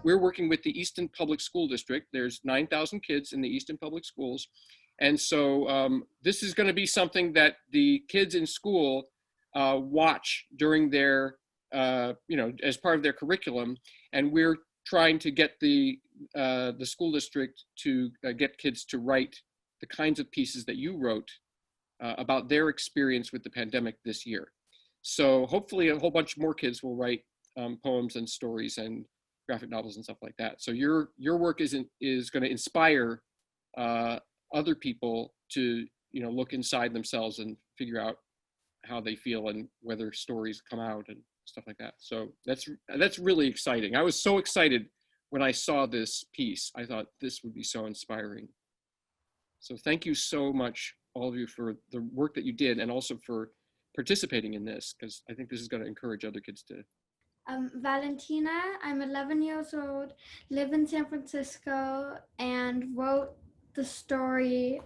we're working with the Easton Public School District. There's 9,000 kids in the Easton Public Schools. And so this is going to be something that the kids in school watch during their, as part of their curriculum. And we're trying to get the school district to get kids to write the kinds of pieces that you wrote about their experience with the pandemic this year. So hopefully a whole bunch more kids will write poems and stories and graphic novels and stuff like that. So your work is going to inspire other people to look inside themselves and figure out how they feel and whether stories come out and stuff like that. So that's really exciting. I was so excited when I saw this piece. I thought this would be so inspiring. So thank you so much, all of you, for the work that you did and also for participating in this, because I think this is going to encourage other kids to. Valentina, I'm 11 years old, live in San Francisco, and wrote the story.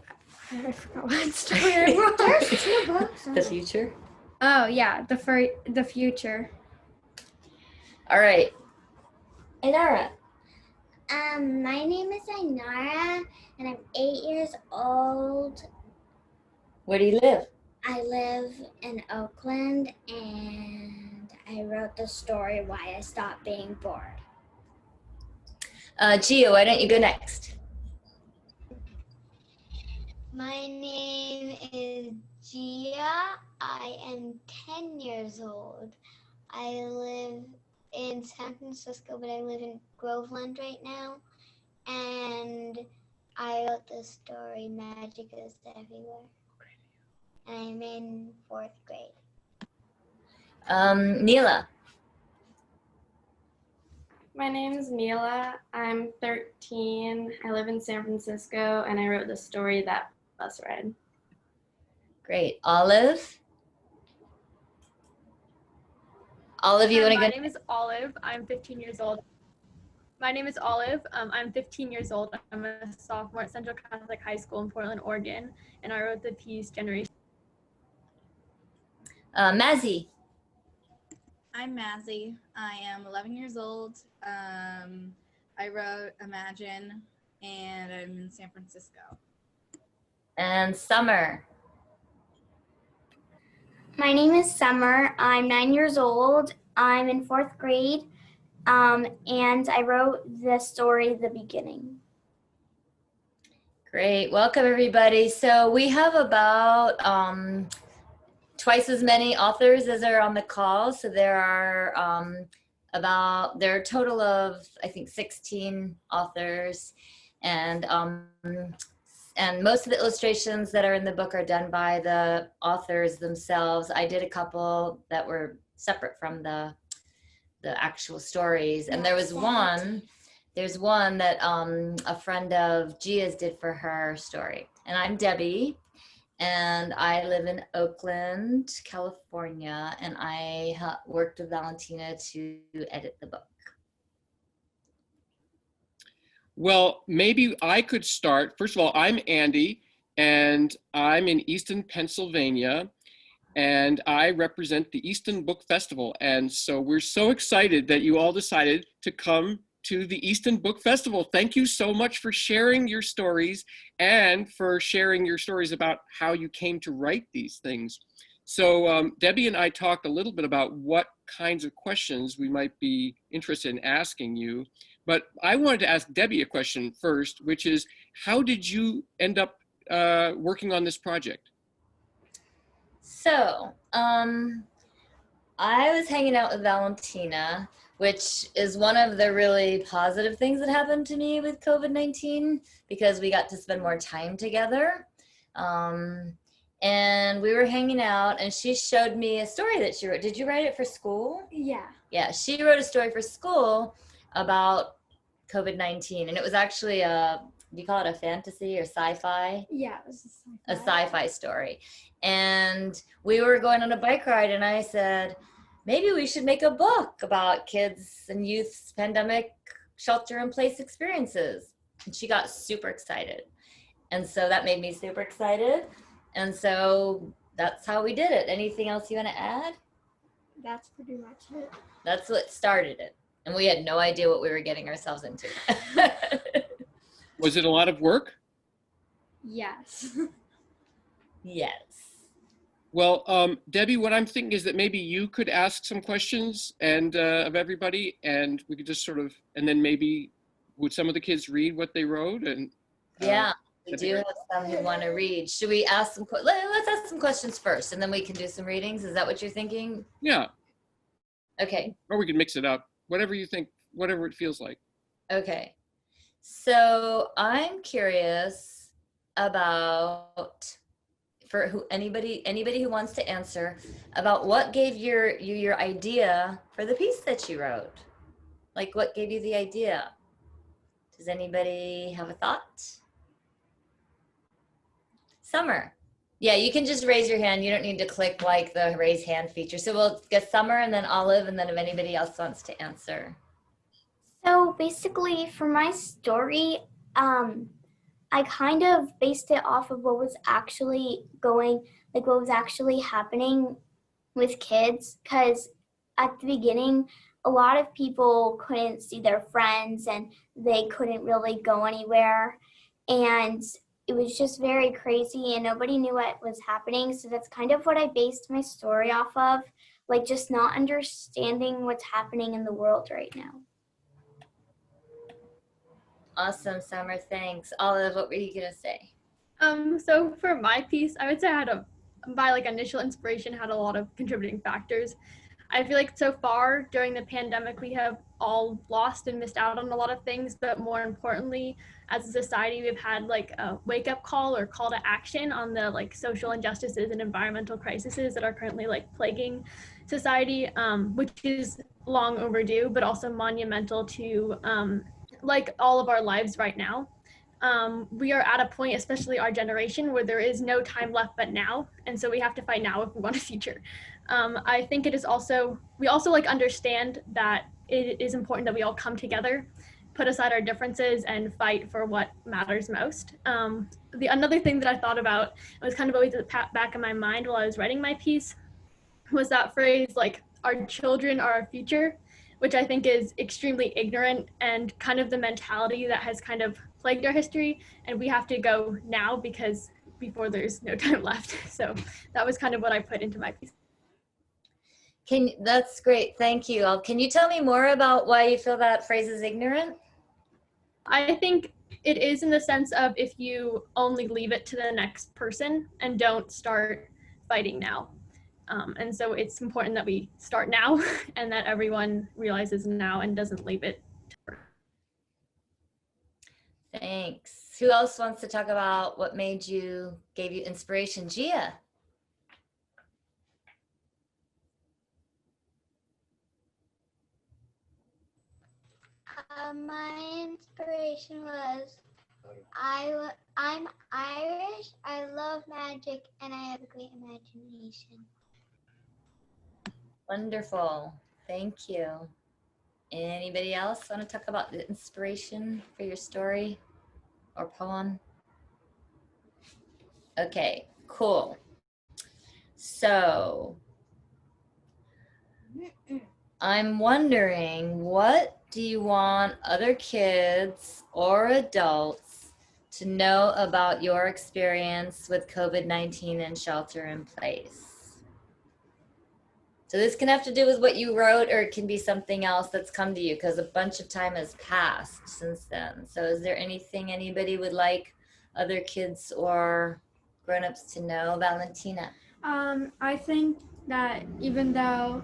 I forgot what story I wrote. There's 2 books. The future? Oh, yeah, the future. All right. Ainara. My name is Ainara, and I'm 8 years old. Where do you live? I live in Oakland, and I wrote the story Why I Stopped Being Bored. Gio, why don't you go next? My name is Gia. I am 10 years old. I live in San Francisco, but I live in Groveland right now. And I wrote the story Magic is Everywhere. I'm in 4th grade. Neela. My name is Neela. I'm 13. I live in San Francisco, and I wrote the story That Bus Ride. Great. Olive? Olive, you want to go? My name is Olive. I'm 15 years old. My name is Olive. I'm 15 years old. I'm a sophomore at Central Catholic High School in Portland, Oregon, and I wrote the piece Generation. Mazzy. I'm Mazzy. I am 11 years old. I wrote Imagine, and I'm in San Francisco. And Summer. My name is Summer. I'm 9 years old. I'm in 4th grade, and I wrote the story The Beginning. Great. Welcome, everybody. So we have about twice as many authors as are on the call. So there are there are a total of, I think, 16 authors, and most of the illustrations that are in the book are done by the authors themselves. I did a couple that were separate from the actual stories, and there's one that a friend of Gia's did for her story. And I'm Debbie, and I live in Oakland, California, and I worked with Valentina to edit the book. Well, maybe I could start. First of all, I'm Andy, and I'm in Easton, Pennsylvania, and I represent the Easton Book Festival. And so we're so excited that you all decided to come to the Easton Book Festival. Thank you so much for sharing your stories and for sharing your stories about how you came to write these things. So Debbie and I talked a little bit about what kinds of questions we might be interested in asking you. But I wanted to ask Debbie a question first, which is, how did you end up working on this project? So, I was hanging out with Valentina, which is one of the really positive things that happened to me with COVID-19, because we got to spend more time together. And we were hanging out, and she showed me a story that she wrote. Did you write it for school? Yeah. Yeah, she wrote a story for school about COVID-19, and it was actually do you call it a fantasy or sci-fi? Yeah, it was a sci-fi story. And we were going on a bike ride, and I said, maybe we should make a book about kids and youth's pandemic shelter-in-place experiences. And she got super excited. And so that made me super excited. And so that's how we did it. Anything else you want to add? That's pretty much it. That's what started it. And we had no idea what we were getting ourselves into. Was it a lot of work? Yes. Yes. Well, Debbie, what I'm thinking is that maybe you could ask some questions and of everybody, and we could just sort of, and then maybe would some of the kids read what they wrote? And Yeah, we that'd be do great. have some who want to read. Should we ask some, let's ask some questions first, and then we can do some readings. Is that what you're thinking? Yeah, Okay, or we could mix it up. Whatever you think, whatever it feels like. okay. So I'm curious about, for who, anybody who wants to answer, about what gave you your idea for the piece that you wrote. Like, what gave you the idea? Does anybody have a thought? Summer. Yeah, you can just raise your hand. You don't need to click like the raise hand feature. So we'll get Summer and then Olive, and then if anybody else wants to answer. So basically, for my story, I kind of based it off of what was actually what was actually happening with kids. Because at the beginning, a lot of people couldn't see their friends and they couldn't really go anywhere. And it was just very crazy and nobody knew what was happening. So that's kind of what I based my story off of, like just not understanding what's happening in the world right now. Awesome, Summer, thanks. Olive, what were you gonna say? So for my piece, I would say I had by like initial inspiration, had a lot of contributing factors. I feel like so far during the pandemic, we have all lost and missed out on a lot of things, but more importantly, as a society, we've had like a wake-up call or call to action on the like social injustices and environmental crises that are currently like plaguing society, which is long overdue, but also monumental to like all of our lives right now. We are at a point, especially our generation, where there is no time left but now, and so we have to fight now if we want a future. I think it is also, we also like understand that it is important that we all come together, put aside our differences, and fight for what matters most. Another thing that I thought about, it was kind of always at the back of my mind while I was writing my piece, was that phrase like, our children are our future, which I think is extremely ignorant and kind of the mentality that has kind of plagued our history, and we have to go now because before there's no time left. So that was kind of what I put into my piece. That's great, thank you. Can you tell me more about why you feel that phrase is ignorant? I think it is in the sense of if you only leave it to the next person and don't start fighting now. And so it's important that we start now and that everyone realizes now and doesn't leave it. Thanks. Who else wants to talk about what gave you inspiration? Gia. My inspiration was I'm Irish, I love magic, and I have a great imagination. Wonderful, thank you. Anybody else want to talk about the inspiration for your story or poem? Okay, cool. So I'm wondering, what do you want other kids or adults to know about your experience with COVID-19 and shelter in place? So this can have to do with what you wrote, or it can be something else that's come to you, because a bunch of time has passed since then. So is there anything anybody would like other kids or grown-ups to know? Valentina. I think that even though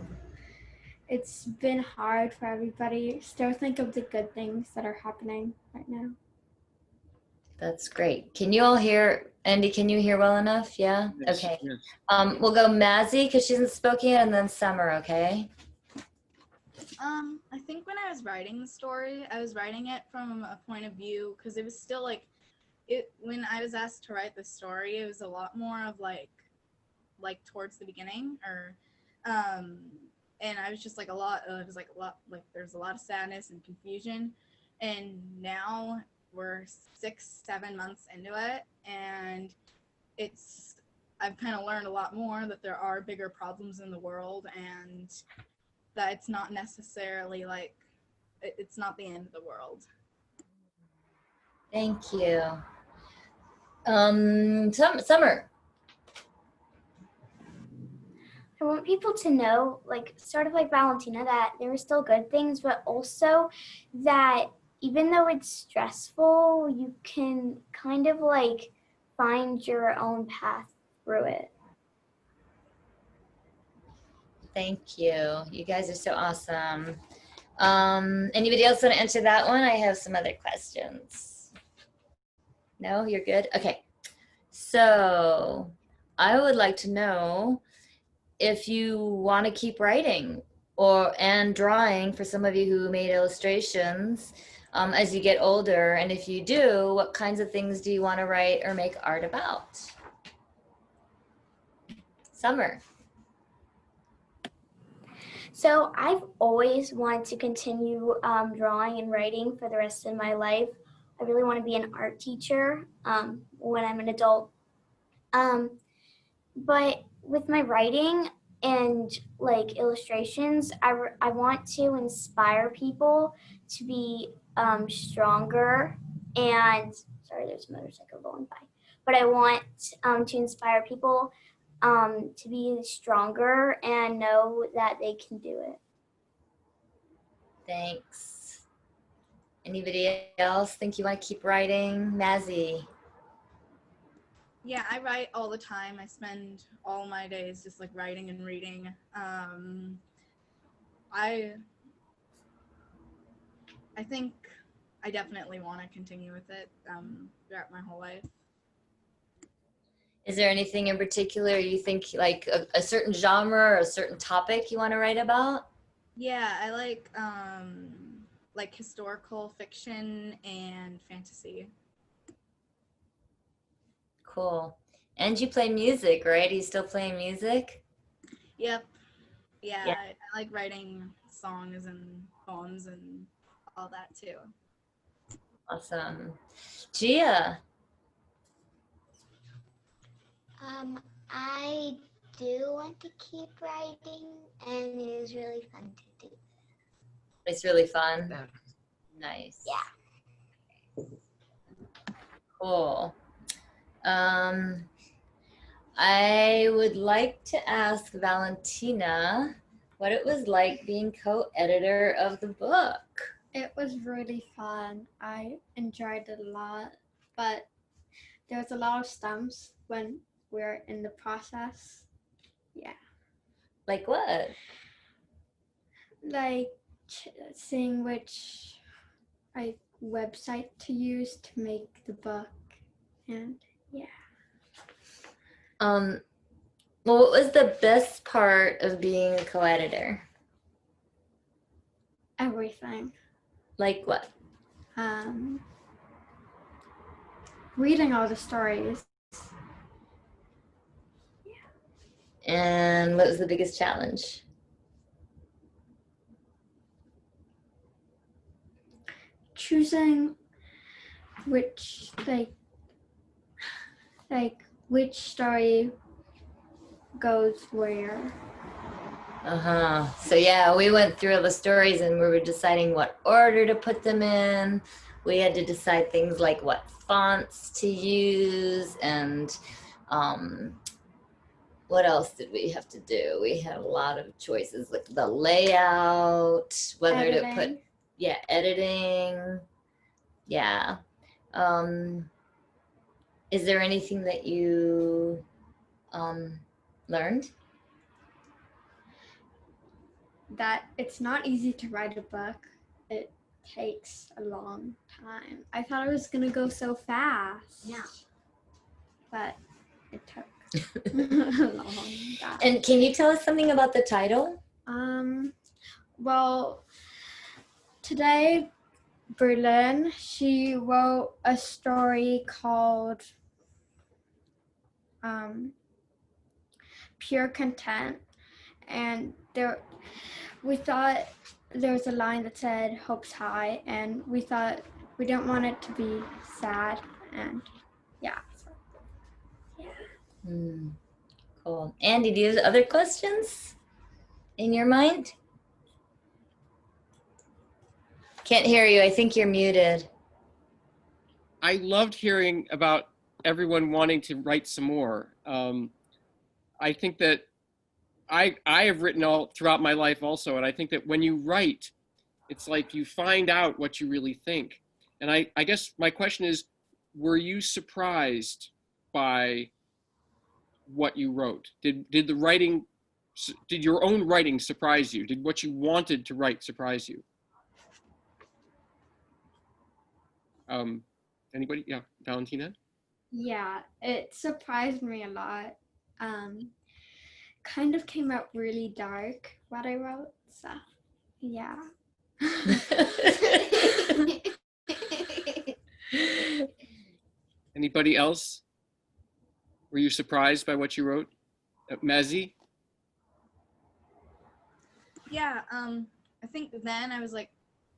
it's been hard for everybody, still think of the good things that are happening right now. That's great. Can you all hear, Andy, can you hear well enough? Yeah? Yes, Okay. yes. We'll go Mazzy, because she hasn't spoken yet, and then Summer, okay? I think when I was writing the story, I was writing it from a point of view, because it was still like, when I was asked to write the story, it was a lot more of like towards the beginning, or and I was just like there's a lot of sadness and confusion, and now we're 6-7 months into it, and I've kind of learned a lot more that there are bigger problems in the world, and that it's not necessarily like it's not the end of the world. Thank you. Summer. I want people to know, like, sort of like Valentina, that there are still good things, but also that even though it's stressful, you can kind of like find your own path through it. Thank you. You guys are so awesome. Anybody else want to answer that one? I have some other questions. No, you're good? Okay. So I would like to know if you want to keep writing and drawing, for some of you who made illustrations, as you get older. And if you do, what kinds of things do you want to write or make art about? Summer. So I've always wanted to continue drawing and writing for the rest of my life. I really want to be an art teacher when I'm an adult. But with my writing and like illustrations, I want to inspire people to be stronger. And sorry, there's a motorcycle going by. But I want to inspire people to be stronger and know that they can do it. Thanks. Anybody else think you want to keep writing? Mazzy. Yeah, I write all the time. I spend all my days just like writing and reading. I think I definitely want to continue with it throughout my whole life. Is there anything in particular you think, like a certain genre or a certain topic you want to write about? Yeah, I like historical fiction and fantasy. Cool. And you play music, right? Are you still playing music? Yep. Yeah, Yeah. I like writing songs and poems and all that too. Awesome. Gia. I do want to keep writing, and it is really fun to do. It's really fun. Nice. Yeah. Cool. I would like to ask Valentina what it was like being co-editor of the book. It was really fun. I enjoyed it a lot, but there was a lot of stumps when we're in the process. Yeah. Like what? Like seeing which website to use to make the book, and yeah. Well, what was the best part of being a co-editor? Everything. Like what? Reading all the stories. And what was the biggest challenge? Choosing which which story goes where. So yeah, we went through all the stories and we were deciding what order to put them in. We had to decide things like what fonts to use and what else did we have to do? We had a lot of choices, like the layout, whether Editing. to put, yeah, editing. Yeah. Is there anything that you learned? That it's not easy to write a book. It takes a long time. I thought it was gonna go so fast. Yeah. But it took a long time. And can you tell us something about the title? Well, today Berlin, she wrote a story called Pure Content, and we thought there was a line that said hopes high, and we thought we didn't want it to be sad, and yeah. So, yeah. Cool. Andy, do you have other questions in your mind? Can't hear you. I think you're muted. I loved hearing about everyone wanting to write some more. I think that I have written all throughout my life also, and I think that when you write, it's like you find out what you really think. And I guess my question is, were you surprised by what you wrote? Did your own writing surprise you? Did what you wanted to write surprise you? Anybody? Yeah, Valentina? Yeah, it surprised me a lot. Kind of came out really dark what I wrote, so yeah. Anybody else? Were you surprised by what you wrote? Mazzy? Yeah, I think then I was like,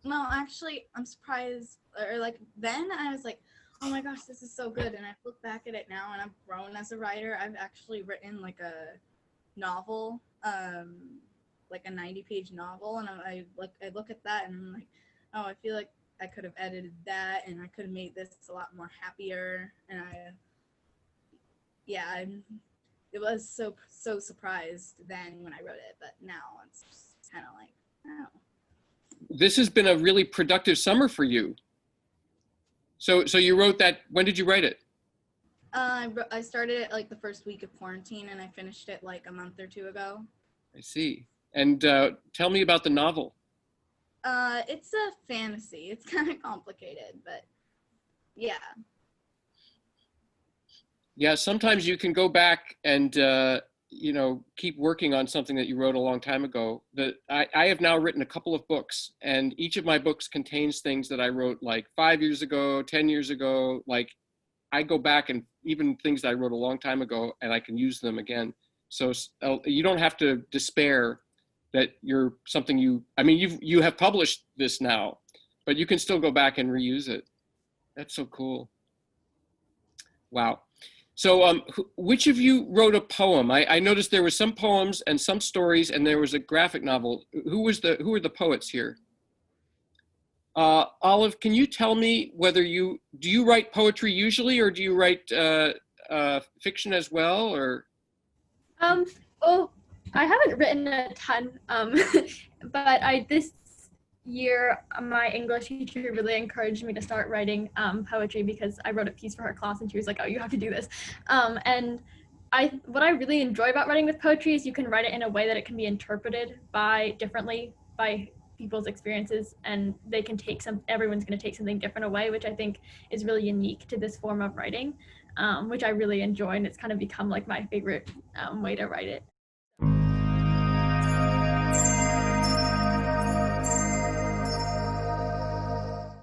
no, actually, I'm surprised. Or like, then I was like, oh my gosh, this is so good. And I look back at it now and I've grown as a writer. I've actually written like a novel, like a 90-page novel. And I look at that and I'm like, oh, I feel like I could have edited that and I could have made this a lot more happier. And it was so surprised then when I wrote it, but now it's just kind of like, oh. This has been a really productive summer for you. So you wrote that, when did you write it? I started it like the first week of quarantine and I finished it like a month or two ago. I see. And tell me about the novel. It's a fantasy. It's kind of complicated, but yeah. Yeah, sometimes you can go back and keep working on something that you wrote a long time ago. I have now written a couple of books, and each of my books contains things that I wrote like 5 years ago, 10 years ago. Like I go back and even things that I wrote a long time ago, and I can use them again. So you don't have to despair that you have published this now, but you can still go back and reuse it. That's so cool. Wow. So which of you wrote a poem? I noticed there were some poems and some stories, and there was a graphic novel. Who were the poets here? Olive, can you tell me whether do you write poetry usually, or do you write fiction as well, or? Well, I haven't written a ton, but this year my English teacher really encouraged me to start writing poetry because I wrote a piece for her class and she was like, oh, you have to do this. And what I really enjoy about writing with poetry is you can write it in a way that it can be interpreted differently by people's experiences, and everyone's going to take something different away, which I think is really unique to this form of writing, which I really enjoy, and it's kind of become like my favorite way to write it.